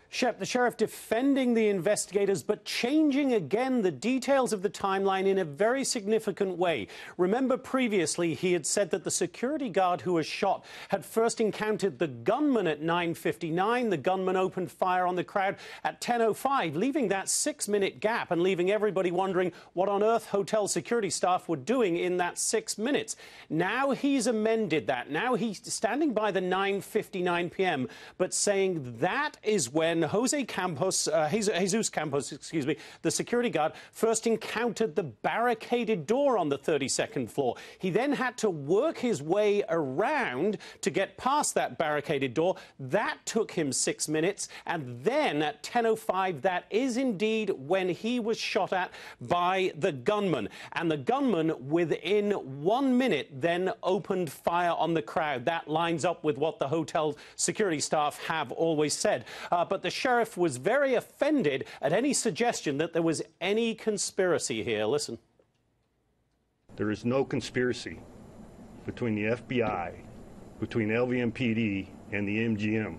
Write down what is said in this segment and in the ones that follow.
Shep, the sheriff defending the investigators, but changing again the details of the timeline in a very significant way. Remember, previously he had said that the security guard who was shot had first encountered the gunman at 9:59. The gunman opened fire on the crowd at 10:05, leaving that 6-minute gap and leaving everybody wondering what on earth hotel security staff were doing in that 6 minutes. Now he's amended that. Now he's standing by the 9:59 p.m., but saying that is when Jesus Campos, the security guard, first encountered the barricaded door on the 32nd floor. He then had to work his way around to get past that barricaded door. That took him 6 minutes. And then at 10:05, that is indeed when he was shot at by the gunman. And the gunman, within 1 minute, then opened fire on the crowd. That lines up with what the hotel security staff have always said. But the sheriff was very offended at any suggestion that there was any conspiracy here. Listen. There is no conspiracy between the FBI, between LVMPD, and the MGM.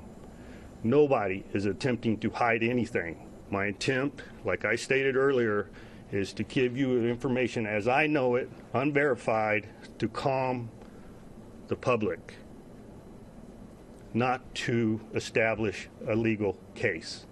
Nobody is attempting to hide anything. My attempt, like I stated earlier, is to give you information as I know it, unverified, to calm the public, not to establish a legal case.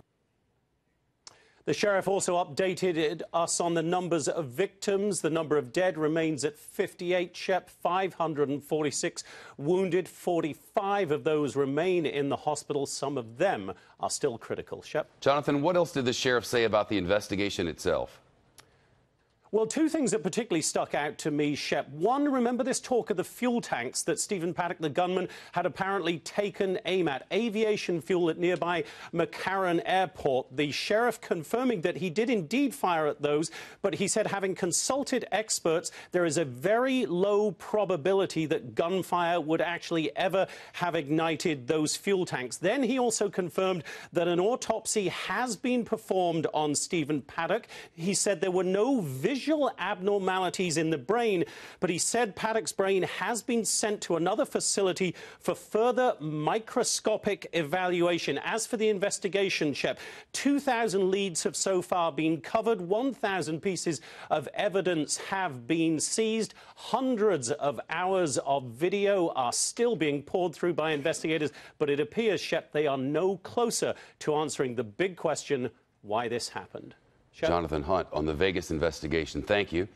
The sheriff also updated us on the numbers of victims. The number of dead remains at 58, Shep, 546 wounded. 45 of those remain in the hospital. Some of them are still critical. Shep. Jonathan, what else did the sheriff say about the investigation itself? Well, two things that particularly stuck out to me, Shep. One, remember this talk of the fuel tanks that Stephen Paddock, the gunman, had apparently taken aim at. Aviation fuel at nearby McCarran Airport. The sheriff confirming that he did indeed fire at those, but he said, having consulted experts, there is a very low probability that gunfire would actually ever have ignited those fuel tanks. Then he also confirmed that an autopsy has been performed on Stephen Paddock. He said there were no visual abnormalities in the brain, but he said Paddock's brain has been sent to another facility for further microscopic evaluation. As for the investigation, Shep, 2,000 leads have so far been covered. 1,000 pieces of evidence have been seized. Hundreds of hours of video are still being poured through by investigators, but it appears, Shep, they are no closer to answering the big question, why this happened. Jonathan Hunt on the Vegas investigation. Thank you.